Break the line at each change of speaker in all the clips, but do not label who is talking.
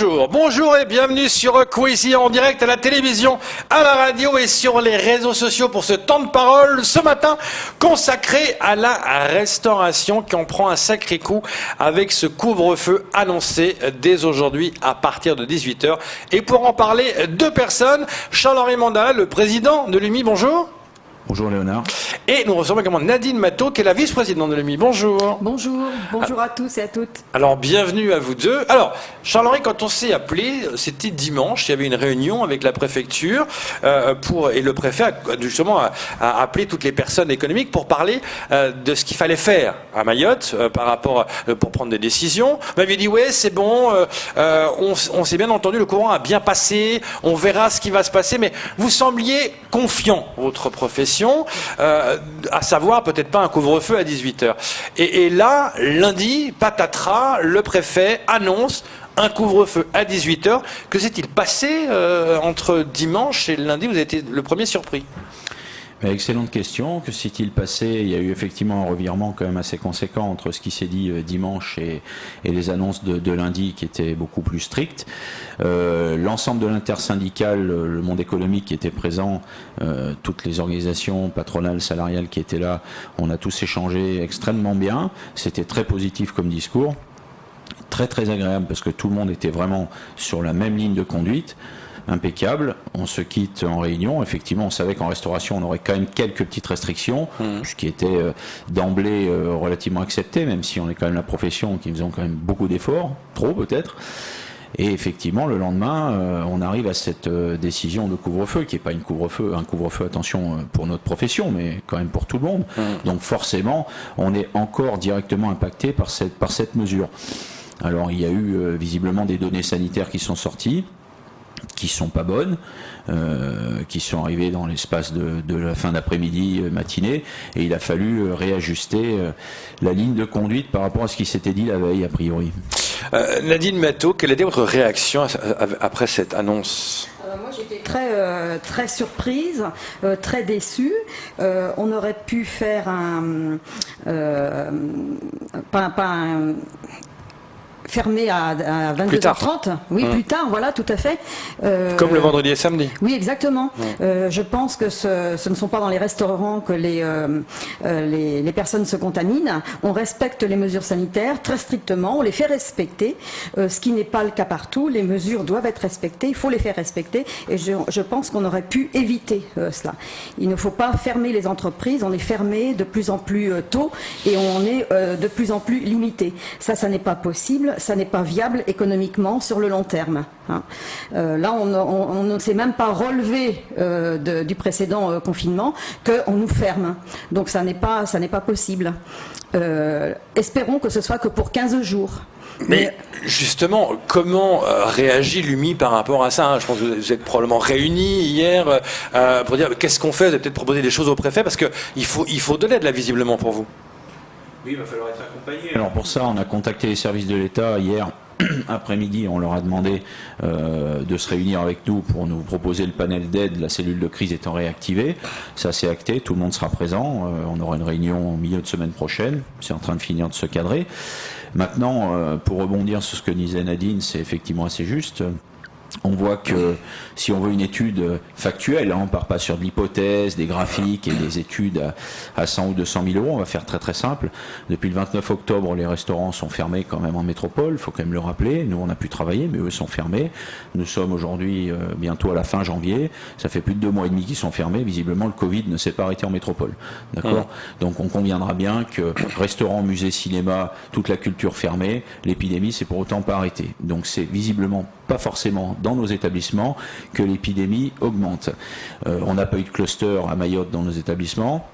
Bonjour, bonjour et bienvenue sur Quizy en direct à la télévision, à la radio et sur les réseaux sociaux pour ce temps de parole ce matin consacré à la restauration qui en prend un sacré coup avec ce couvre-feu annoncé dès aujourd'hui à partir de 18h. Et pour en parler, deux personnes, Charles-Henri Mandal, le président de l'UMI, bonjour.
Bonjour Léonard.
Et nous recevons également Nadine Matteau, qui est la vice-présidente de l'UMI. Bonjour.
Bonjour, bonjour à tous et à toutes.
Alors, bienvenue à vous deux. Alors, Charles-Henri, quand on s'est appelé, c'était dimanche, il y avait une réunion avec la préfecture et le préfet a justement appelé toutes les personnes économiques pour parler de ce qu'il fallait faire à Mayotte par rapport pour prendre des décisions. Vous m'aviez dit, ouais, c'est bon, on s'est bien entendu, le courant a bien passé, on verra ce qui va se passer, mais vous sembliez confiant, votre profession. À savoir peut-être pas un couvre-feu à 18h. Et là, lundi, patatras, le préfet annonce un couvre-feu à 18h. Que s'est-il passé entre dimanche et lundi? Vous avez été le premier surpris.
Excellente question. Que s'est-il passé? Il y a eu effectivement un revirement quand même assez conséquent entre ce qui s'est dit dimanche et les annonces de lundi qui étaient beaucoup plus strictes. L'ensemble de l'intersyndicale, le monde économique qui était présent, toutes les organisations patronales, salariales qui étaient là, on a tous échangé extrêmement bien. C'était très positif comme discours. Très très agréable parce que tout le monde était vraiment sur la même ligne de conduite. Impeccable, on se quitte en réunion. Effectivement, on savait qu'en restauration, on aurait quand même quelques petites restrictions, ce qui était d'emblée relativement accepté, même si on est quand même la profession qui faisons quand même beaucoup d'efforts, trop peut-être. Et effectivement, le lendemain, on arrive à cette décision de couvre-feu, qui n'est pas un couvre-feu, attention, pour notre profession, mais quand même pour tout le monde. Donc forcément, on est encore directement impacté par cette mesure. Alors, il y a eu visiblement des données sanitaires qui sont sorties, qui sont pas bonnes, qui sont arrivées dans l'espace de la fin d'après-midi, matinée, et il a fallu réajuster la ligne de conduite par rapport à ce qui s'était dit la veille, a priori.
Nadine Matteau, quelle était votre réaction après cette annonce ?
Moi, j'étais très surprise, très déçue. On aurait pu faire fermé à 22h30. Oui, plus tard, voilà, tout à fait.
Comme le vendredi et samedi.
Oui, exactement. Je pense que ce ne sont pas dans les restaurants que les personnes se contaminent. On respecte les mesures sanitaires très strictement, on les fait respecter, ce qui n'est pas le cas partout. Les mesures doivent être respectées, il faut les faire respecter, et je pense qu'on aurait pu éviter cela. Il ne faut pas fermer les entreprises, on est fermé de plus en plus tôt, et on est de plus en plus limité. Ça n'est pas possible. Ça n'est pas viable économiquement sur le long terme. Là, on ne s'est même pas relevé du précédent confinement qu'on nous ferme. Donc ça n'est pas possible. Espérons que ce soit que pour 15 jours.
Mais justement, comment réagit l'UMI par rapport à ça? Je pense que vous êtes probablement réunis hier pour dire qu'est-ce qu'on fait. Vous avez peut-être proposé des choses au préfet parce qu'il faut de l'aide là visiblement pour vous.
Oui, il va falloir être accompagné. Alors pour ça, on a contacté les services de l'État hier après-midi. On leur a demandé de se réunir avec nous pour nous proposer le panel d'aide, la cellule de crise étant réactivée. Ça, c'est acté, tout le monde sera présent. On aura une réunion au milieu de semaine prochaine. C'est en train de finir de se cadrer. Maintenant, pour rebondir sur ce que disait Nadine, c'est effectivement assez juste. On voit que si on veut une étude factuelle, on ne part pas sur de l'hypothèse, des graphiques et des études à 100 ou 200 000 euros. On va faire très très simple. Depuis le 29 octobre, les restaurants sont fermés quand même en métropole. Il faut quand même le rappeler. Nous, on a pu travailler, mais eux sont fermés. Nous sommes aujourd'hui bientôt à la fin janvier. Ça fait plus de 2 mois et demi qu'ils sont fermés. Visiblement, le Covid ne s'est pas arrêté en métropole. D'accord ? Donc, on conviendra bien que restaurants, musées, cinéma, toute la culture fermée, l'épidémie s'est pour autant pas arrêtée. Donc, c'est visiblement pas forcément dans nos établissements que l'épidémie augmente. On n'a pas eu de cluster à Mayotte dans nos établissements.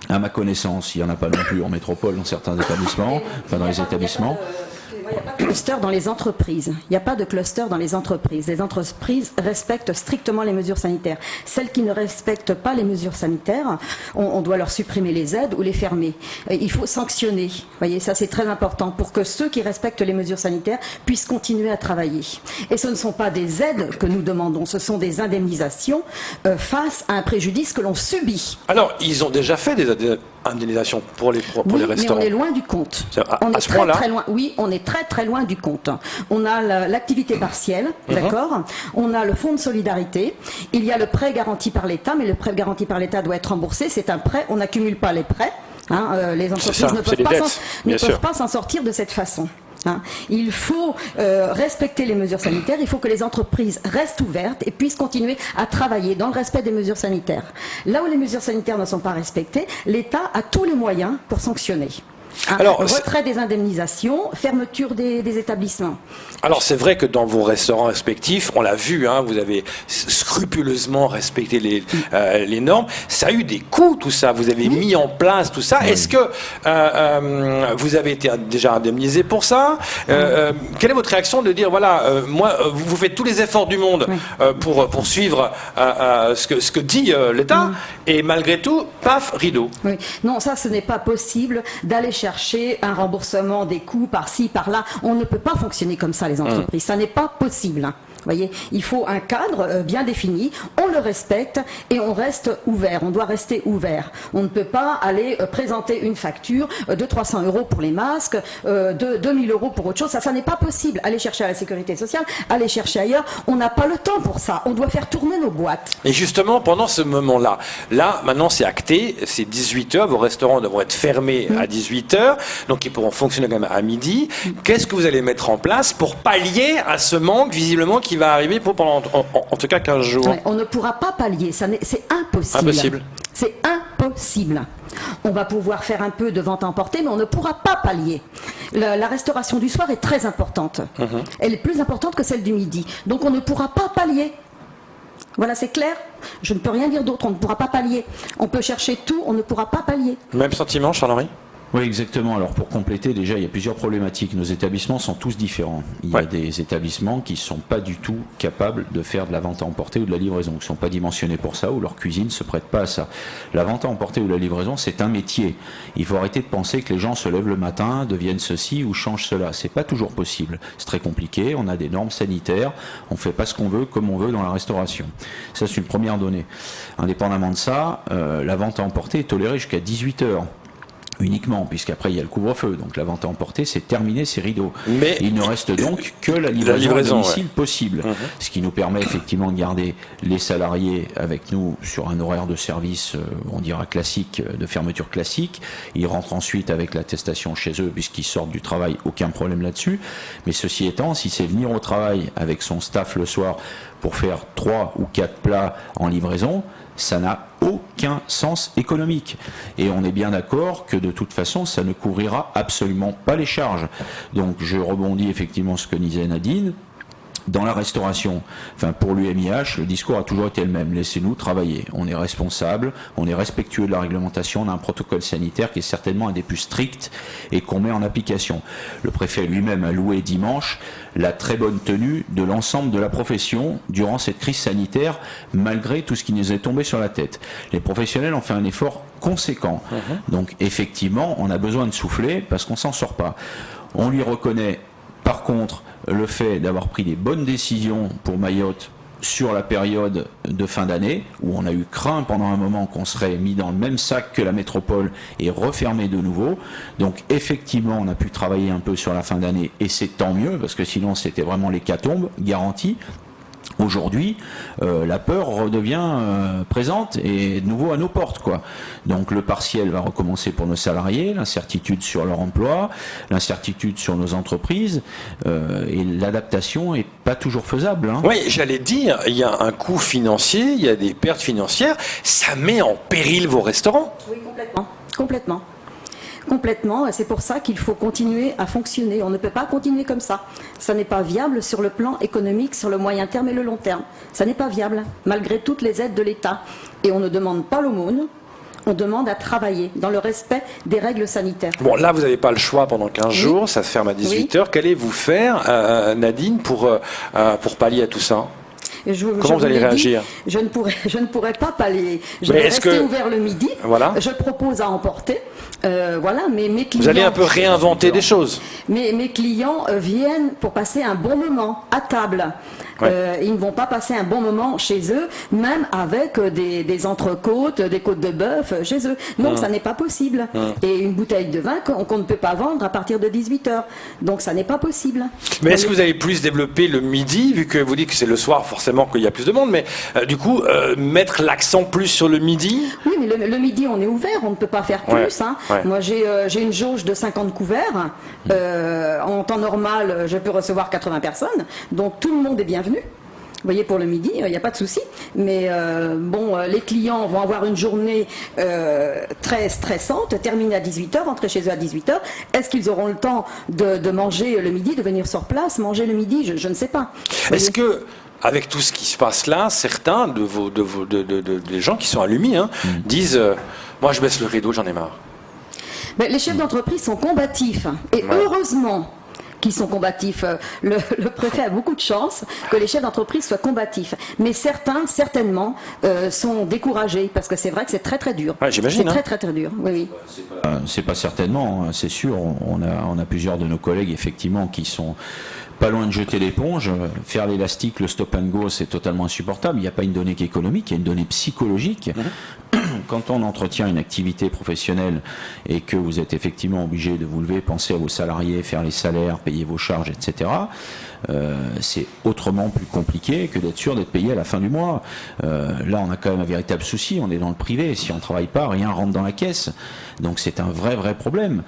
À ma connaissance, il n'y en a pas non plus en métropole dans certains établissements, enfin dans les établissements.
Il n'y a pas de cluster dans les entreprises. Il n'y a pas de cluster dans les entreprises. Les entreprises respectent strictement les mesures sanitaires. Celles qui ne respectent pas les mesures sanitaires, on doit leur supprimer les aides ou les fermer. Il faut sanctionner. Vous voyez, ça c'est très important pour que ceux qui respectent les mesures sanitaires puissent continuer à travailler. Et ce ne sont pas des aides que nous demandons, ce sont des indemnisations face à un préjudice que l'on subit.
Alors, ils ont déjà fait des indemnisation pour les
Oui,
restaurants.
mais on est loin du compte.
À ce point-là
très loin. Oui, on est très très loin du compte. On a l'activité partielle, d'accord. On a le fonds de solidarité. Il y a le prêt garanti par l'État, mais le prêt garanti par l'État doit être remboursé. C'est un prêt. On n'accumule pas les prêts. Les entreprises ne peuvent pas s'en sortir de cette façon. Il faut respecter les mesures sanitaires, il faut que les entreprises restent ouvertes et puissent continuer à travailler dans le respect des mesures sanitaires. Là où les mesures sanitaires ne sont pas respectées, l'État a tous les moyens pour sanctionner. Alors, retrait des indemnisations, fermeture des établissements.
Alors c'est vrai que dans vos restaurants respectifs, on l'a vu, vous avez scrupuleusement respecté les normes. Ça a eu des coûts, tout ça. Vous avez mis en place tout ça. Est-ce que vous avez été déjà indemnisé pour ça? Quelle est votre réaction de dire, voilà, moi, vous faites tous les efforts du monde pour suivre ce que dit l'État, et malgré tout, paf, rideau.
Oui. Non, ça, ce n'est pas possible d'aller chercher un remboursement des coûts par-ci, par-là. On ne peut pas fonctionner comme ça, les entreprises. Ça n'est pas possible. Voyez, il faut un cadre bien défini, on le respecte et on reste ouvert, on doit rester ouvert. On ne peut pas aller présenter une facture de 300 € pour les masques, de 2000 € pour autre chose, ça n'est pas possible. Aller chercher à la sécurité sociale, aller chercher ailleurs, on n'a pas le temps pour ça, on doit faire tourner nos boîtes.
Et justement, pendant ce moment-là, maintenant c'est acté, c'est 18h, vos restaurants devront être fermés à 18h, donc ils pourront fonctionner quand même à midi. Qu'est-ce que vous allez mettre en place pour pallier à ce manque, visiblement, qui va arriver pendant en tout cas 15 jours?
On ne pourra pas pallier, c'est impossible.
Impossible.
C'est impossible. On va pouvoir faire un peu de vente à emporter, mais on ne pourra pas pallier. La restauration du soir est très importante. Elle est plus importante que celle du midi. Donc on ne pourra pas pallier. Voilà, c'est clair. Je ne peux rien dire d'autre. On ne pourra pas pallier. On peut chercher tout, on ne pourra pas pallier.
Même sentiment, Charles-Henri?
Oui, exactement. Alors pour compléter, déjà, il y a plusieurs problématiques. Nos établissements sont tous différents. Il y a des établissements qui ne sont pas du tout capables de faire de la vente à emporter ou de la livraison, qui ne sont pas dimensionnés pour ça, ou leur cuisine ne se prête pas à ça. La vente à emporter ou la livraison, c'est un métier. Il faut arrêter de penser que les gens se lèvent le matin, deviennent ceci ou changent cela. C'est pas toujours possible. C'est très compliqué. On a des normes sanitaires. On fait pas ce qu'on veut, comme on veut dans la restauration. Ça, c'est une première donnée. Indépendamment de ça, la vente à emporter est tolérée jusqu'à 18h. Uniquement, puisqu'après il y a le couvre-feu, donc la vente à emporter c'est terminé, c'est rideau. Mais il ne reste donc que la livraison à domicile possible, ce qui nous permet effectivement de garder les salariés avec nous sur un horaire de service, on dira classique, de fermeture classique. Ils rentrent ensuite avec l'attestation chez eux puisqu'ils sortent du travail, aucun problème là-dessus. Mais ceci étant, si c'est venir au travail avec son staff le soir pour faire 3 ou 4 plats en livraison, ça n'a aucun sens économique. Et on est bien d'accord que de toute façon, ça ne couvrira absolument pas les charges. Donc je rebondis effectivement sur ce que disait Nadine. Dans la restauration, pour l'UMIH, le discours a toujours été le même. Laissez-nous travailler. On est responsable, on est respectueux de la réglementation, on a un protocole sanitaire qui est certainement un des plus stricts et qu'on met en application. Le préfet lui-même a loué dimanche la très bonne tenue de l'ensemble de la profession durant cette crise sanitaire, malgré tout ce qui nous est tombé sur la tête. Les professionnels ont fait un effort conséquent. Donc effectivement, on a besoin de souffler parce qu'on s'en sort pas. On lui reconnaît par contre le fait d'avoir pris des bonnes décisions pour Mayotte sur la période de fin d'année, où on a eu craint pendant un moment qu'on serait mis dans le même sac que la métropole et refermé de nouveau. Donc effectivement, on a pu travailler un peu sur la fin d'année et c'est tant mieux, parce que sinon c'était vraiment l'hécatombe garantie. Aujourd'hui, la peur redevient présente et de nouveau à nos portes, quoi. Donc le partiel va recommencer pour nos salariés, l'incertitude sur leur emploi, l'incertitude sur nos entreprises, et l'adaptation est pas toujours faisable.
Oui, j'allais dire, il y a un coût financier, il y a des pertes financières, ça met en péril vos restaurants.
Oui, complètement, et c'est pour ça qu'il faut continuer à fonctionner. On ne peut pas continuer comme ça. Ça n'est pas viable sur le plan économique, sur le moyen terme et le long terme. Ça n'est pas viable, malgré toutes les aides de l'État. Et on ne demande pas l'aumône, on demande à travailler dans le respect des règles sanitaires.
Bon, là, vous n'avez pas le choix pendant 15 jours, ça se ferme à 18h. Qu'allez-vous faire, Nadine, pour pallier à tout ça ? Comment vous allez réagir?
Je ne pourrais pas pallier. Je vais rester ouvert le midi.
Voilà.
Je propose à emporter. Mais mes clients.
Vous allez un peu réinventer des choses.
Mes clients viennent pour passer un bon moment à table. ils ne vont pas passer un bon moment chez eux, même avec des entrecôtes, des côtes de bœuf chez eux. Donc ça n'est pas possible. Et une bouteille de vin qu'on ne peut pas vendre à partir de 18h. Donc ça n'est pas possible.
Mais est-ce que vous avez plus développé le midi, vu que vous dites que c'est le soir forcément qu'il y a plus de monde, mais du coup, mettre l'accent plus sur le midi?
Oui, mais le midi, on est ouvert, on ne peut pas faire plus. Hein. Moi, j'ai une jauge de 50 couverts. En temps normal, je peux recevoir 80 personnes. Donc, tout le monde est bienvenu. Vous voyez, pour le midi, il n'y a pas de souci. Mais les clients vont avoir une journée très stressante, terminée à 18h, rentrer chez eux à 18h. Est-ce qu'ils auront le temps de manger le midi, de venir sur place, manger le midi? Je ne sais pas.
Est-ce que, avec tout ce qui se passe là, certains des gens qui sont allumés disent moi je baisse le rideau, j'en ai marre?
Mais les chefs d'entreprise sont combatifs. Et heureusement qu'ils sont combatifs. Le préfet a beaucoup de chance que les chefs d'entreprise soient combatifs. Mais certains, certainement, sont découragés parce que c'est vrai que c'est très très dur.
J'imagine.
C'est très très dur. Oui.
C'est pas certainement, c'est sûr. On a plusieurs de nos collègues effectivement qui sont pas loin de jeter l'éponge. Faire l'élastique, le stop and go, c'est totalement insupportable. Il n'y a pas une donnée économique, il y a une donnée psychologique. Quand on entretient une activité professionnelle et que vous êtes effectivement obligé de vous lever, penser à vos salariés, faire les salaires, payer vos charges, etc., c'est autrement plus compliqué que d'être sûr d'être payé à la fin du mois. Là, on a quand même un véritable souci. On est dans le privé. Si on ne travaille pas, rien rentre dans la caisse. Donc c'est un vrai problème.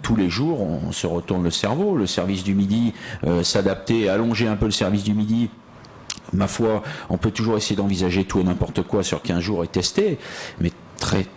Tous les jours, on se retourne le cerveau. Le service du midi, s'adapter, allonger un peu le service du midi. Ma foi, on peut toujours essayer d'envisager tout et n'importe quoi sur 15 jours et tester, mais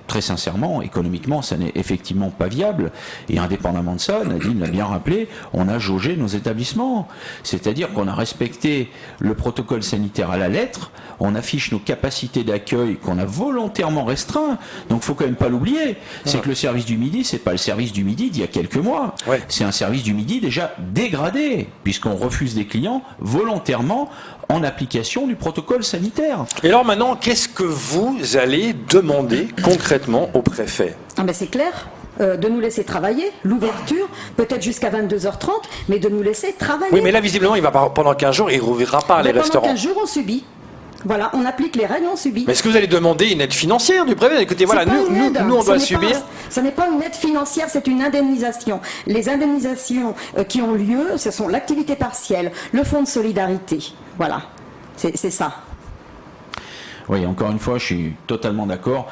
très sincèrement, économiquement, ça n'est effectivement pas viable. Et indépendamment de ça, Nadine l'a bien rappelé, on a jaugé nos établissements. C'est-à-dire qu'on a respecté le protocole sanitaire à la lettre, on affiche nos capacités d'accueil qu'on a volontairement restreints. Donc il faut quand même pas l'oublier. C'est que le service du midi, c'est pas le service du midi d'il y a quelques mois. C'est un service du midi déjà dégradé, puisqu'on refuse des clients volontairement en application du protocole sanitaire.
Et alors maintenant, qu'est-ce que vous allez demander concrètement au préfet?
C'est clair. De nous laisser travailler, l'ouverture, peut-être jusqu'à 22h30, mais de nous laisser travailler.
Oui, mais là, visiblement, il va pas, pendant 15 jours, il ne rouvrira pas les restaurants.
Pendant 15 jours, on subit. Voilà, on applique les règles, on subit.
Mais est-ce que vous allez demander une aide financière du préfet? Écoutez, voilà, nous, on doit subir.
Ce n'est pas une aide financière, c'est une indemnisation. Les indemnisations qui ont lieu, ce sont l'activité partielle, le fonds de solidarité. Voilà, c'est ça.
Oui, encore une fois, je suis totalement d'accord.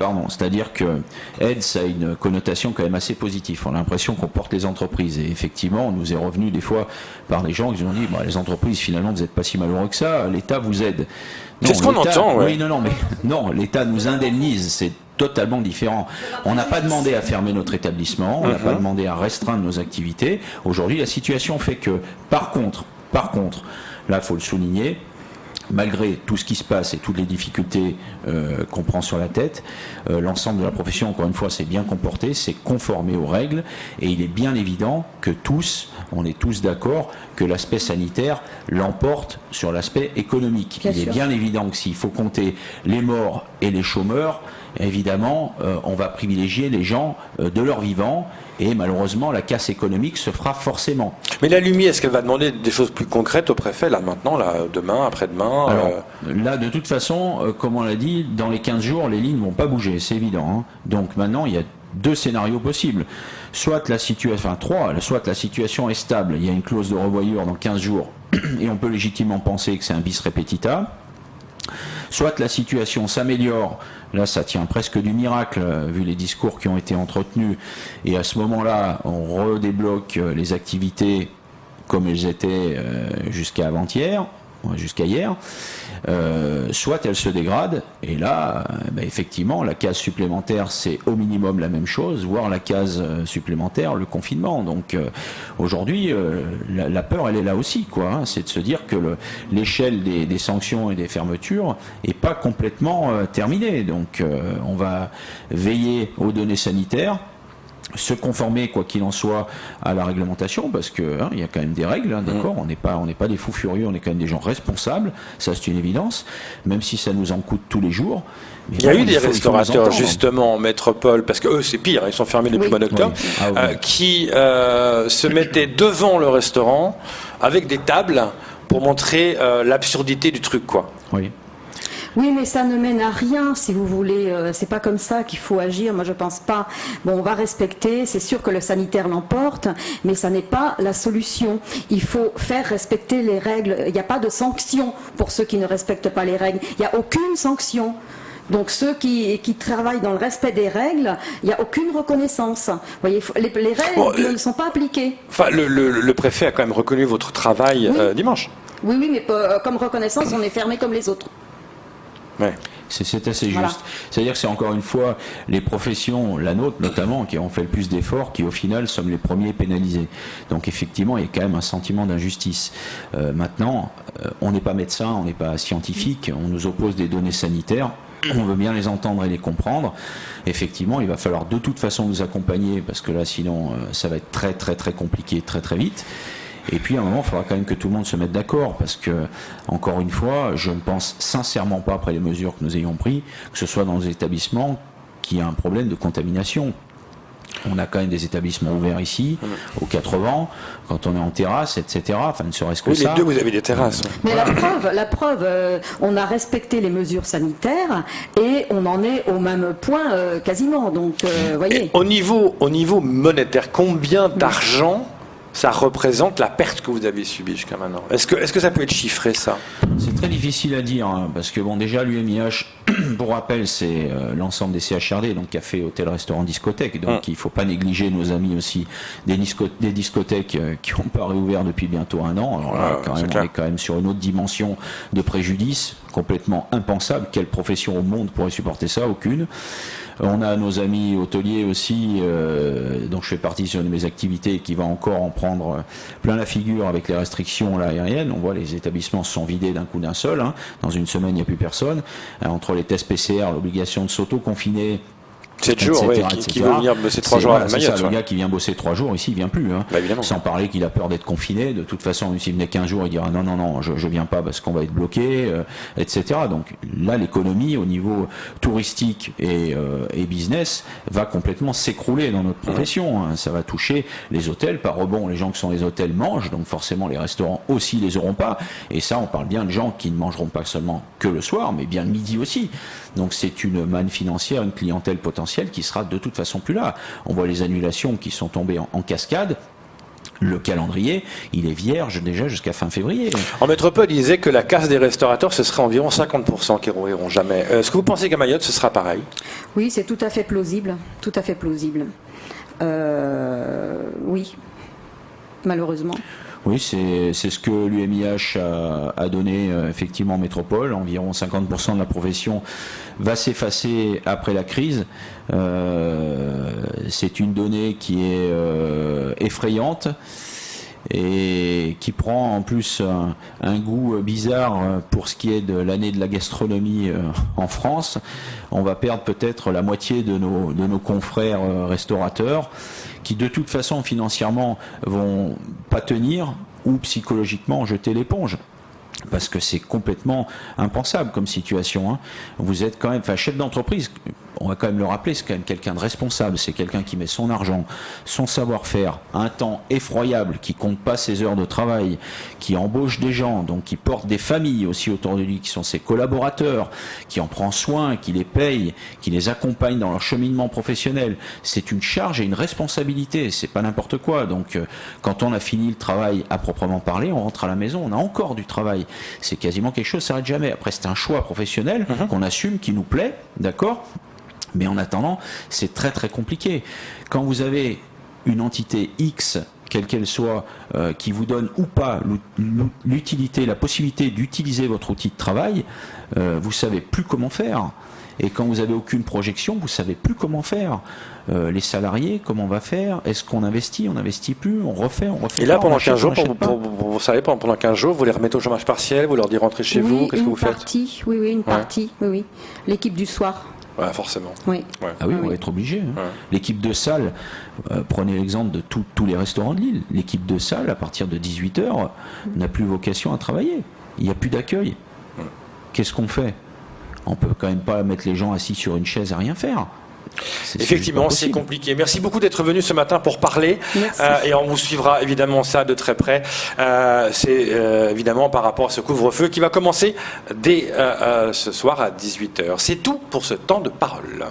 Pardon, c'est-à-dire que aide, ça a une connotation quand même assez positive. On a l'impression qu'on porte les entreprises. Et effectivement, on nous est revenu des fois par des gens qui nous ont dit les entreprises, finalement, vous n'êtes pas si malheureux que ça, l'État vous aide.
C'est ce qu'on entend,
oui. Non, l'État nous indemnise, c'est totalement différent. On n'a pas demandé à fermer notre établissement, on n'a pas demandé à restreindre nos activités. Aujourd'hui, la situation fait que, par contre, là, il faut le souligner, malgré tout ce qui se passe et toutes les difficultés qu'on prend sur la tête, l'ensemble de la profession, encore une fois, s'est bien comporté, s'est conformé aux règles, et il est bien évident que on est tous d'accord que l'aspect sanitaire l'emporte sur l'aspect économique. Il est bien évident que s'il faut compter les morts et les chômeurs, évidemment, on va privilégier les gens de leur vivant, et malheureusement, la casse économique se fera forcément.
Mais la Lumi, est-ce qu'elle va demander des choses plus concrètes au préfet, là, maintenant, là, demain, après-demain?
Alors, là, de toute façon, comme on l'a dit, dans les 15 jours, les lignes ne vont pas bouger, c'est évident. Hein. Donc maintenant, il y a 2 scénarios possibles. Soit la situation est stable, il y a une clause de revoyure dans 15 jours, et on peut légitimement penser que c'est un bis repetita. Soit la situation s'améliore, là ça tient presque du miracle vu les discours qui ont été entretenus, et à ce moment-là on redébloque les activités comme elles étaient jusqu'à hier, soit elles se dégradent, et là effectivement la case supplémentaire c'est au minimum la même chose, voire la case supplémentaire le confinement. Donc aujourd'hui la peur elle est là aussi, c'est de se dire que l'échelle des sanctions et des fermetures est pas complètement terminée. Donc on va veiller aux données sanitaires, se conformer quoi qu'il en soit à la réglementation, parce que il y a quand même des règles, d'accord, on n'est pas des fous furieux, on est quand même des gens responsables, ça c'est une évidence, même si ça nous en coûte tous les jours. Mais
il y a eu des restaurateurs justement en métropole, parce que eux c'est pire, ils sont fermés depuis le mois d'octobre, qui se mettaient devant le restaurant avec des tables pour montrer l'absurdité du truc, quoi.
Oui.
Oui, mais ça ne mène à rien, si vous voulez. C'est pas comme ça qu'il faut agir. Moi, je pense pas. Bon, on va respecter. C'est sûr que le sanitaire l'emporte, mais ça n'est pas la solution. Il faut faire respecter les règles. Il n'y a pas de sanction pour ceux qui ne respectent pas les règles. Il n'y a aucune sanction. Donc ceux qui travaillent dans le respect des règles, il n'y a aucune reconnaissance. Vous voyez, les règles ne sont pas appliquées.
Enfin, le préfet a quand même reconnu votre travail dimanche.
Oui, mais comme reconnaissance, on est fermé comme les autres.
Ouais.
C'est assez juste.
Voilà.
C'est-à-dire que c'est encore une fois les professions, la nôtre notamment, qui ont fait le plus d'efforts, qui au final sommes les premiers pénalisés. Donc effectivement, il y a quand même un sentiment d'injustice. Maintenant, on n'est pas médecin, on n'est pas scientifique, on nous oppose des données sanitaires. On veut bien les entendre et les comprendre. Effectivement, il va falloir de toute façon nous accompagner parce que là, sinon, ça va être très très très compliqué très très vite. Et puis à un moment, il faudra quand même que tout le monde se mette d'accord parce que, encore une fois, je ne pense sincèrement pas, après les mesures que nous ayons prises, que ce soit dans les établissements qu'il y a un problème de contamination. On a quand même des établissements ouverts ici, aux 80, quand on est en terrasse, etc. Enfin, ne serait-ce que ça.
Les deux, vous avez des terrasses.
Mais la preuve, on a respecté les mesures sanitaires et on en est au même point quasiment. Donc, voyez.
Au niveau monétaire, combien d'argent ça représente la perte que vous avez subie jusqu'à maintenant? Est-ce que ça peut être chiffré, ça?
C'est très difficile à dire, hein, parce que bon, déjà l'UMIH, pour rappel, c'est l'ensemble des CHRD, donc café, hôtel, restaurant, discothèque. Donc il ne faut pas négliger nos amis aussi des discothèques qui n'ont pas réouvert depuis bientôt 1 an. Alors là, on est quand même sur une autre dimension de préjudice, complètement impensable. Quelle profession au monde pourrait supporter ça? Aucune. On a nos amis hôteliers aussi, dont je fais partie sur une de mes activités, qui va encore en prendre plein la figure avec les restrictions là, aériennes. On voit les établissements se sont vidés d'un coup d'un seul. Hein. Dans une semaine, il n'y a plus personne. Entre les tests PCR, l'obligation de s'auto-confiner,
7 jours, oui, qui veut venir bosser 3 jours à la Mayotte.
Le gars qui vient bosser 3 jours ici, il vient plus. Hein.
Bah, sans
parler qu'il a peur d'être confiné. De toute façon, même s'il venait 15 jours, il dira non, je viens pas parce qu'on va être bloqué, etc. Donc là, l'économie au niveau touristique et business va complètement s'écrouler dans notre profession. Hein. Ça va toucher les hôtels. Par rebond, les gens qui sont les hôtels mangent, donc forcément les restaurants aussi les auront pas. Et ça, on parle bien de gens qui ne mangeront pas seulement que le soir, mais bien le midi aussi. Donc c'est une manne financière, une clientèle potentielle qui sera de toute façon plus là. On voit les annulations qui sont tombées en cascade. Le calendrier, il est vierge déjà jusqu'à fin février.
En métropole, il disait que la casse des restaurateurs, ce serait environ 50% qui ne rouvriront jamais. Est-ce que vous pensez qu'à Mayotte, ce sera pareil? Oui,
c'est tout à fait plausible. Tout à fait plausible. Oui, malheureusement.
Oui, c'est ce que l'UMIH a donné effectivement en métropole. Environ 50% de la profession va s'effacer après la crise. C'est une donnée qui est effrayante et qui prend en plus un goût bizarre pour ce qui est de l'année de la gastronomie en France. On va perdre peut-être la moitié de nos confrères restaurateurs qui de toute façon financièrement vont pas tenir ou psychologiquement jeter l'éponge. Parce que c'est complètement impensable comme situation. Hein. Vous êtes quand même, chef d'entreprise, on va quand même le rappeler, c'est quand même quelqu'un de responsable, c'est quelqu'un qui met son argent, son savoir-faire, un temps effroyable, qui compte pas ses heures de travail, qui embauche des gens, donc qui porte des familles aussi autour de lui, qui sont ses collaborateurs, qui en prend soin, qui les paye, qui les accompagne dans leur cheminement professionnel. C'est une charge et une responsabilité, c'est pas n'importe quoi. Donc quand on a fini le travail à proprement parler, on rentre à la maison, on a encore du travail. C'est quasiment quelque chose, ça s'arrête jamais. Après, c'est un choix professionnel qu'on assume, qui nous plaît, d'accord ? Mais en attendant, c'est très très compliqué. Quand vous avez une entité X, quelle qu'elle soit, qui vous donne ou pas l'utilité, la possibilité d'utiliser votre outil de travail, vous savez plus comment faire. Et quand vous n'avez aucune projection, vous savez plus comment faire. Les salariés, comment on va faire? Est-ce qu'on investit? On n'investit plus? On refait? Et
là, pendant 15 jours, vous savez, pendant 15 jours, vous les remettez au chômage partiel, vous leur dites rentrer chez vous, qu'est-ce que vous faites?
Oui, une partie, oui. L'équipe du soir.
Ouais, forcément.
Oui.
Ouais.
Ah oui, on va être obligé. Hein. Ouais. L'équipe de salle, prenez l'exemple de tous les restaurants de Lille. L'équipe de salle, à partir de 18h, n'a plus vocation à travailler. Il n'y a plus d'accueil. Qu'est-ce qu'on fait? On peut quand même pas mettre les gens assis sur une chaise à rien faire.
Effectivement, c'est compliqué. Merci beaucoup d'être venu ce matin pour parler. Et on vous suivra évidemment ça de très près. C'est évidemment par rapport à ce couvre-feu qui va commencer dès ce soir à 18h. C'est tout pour ce temps de parole.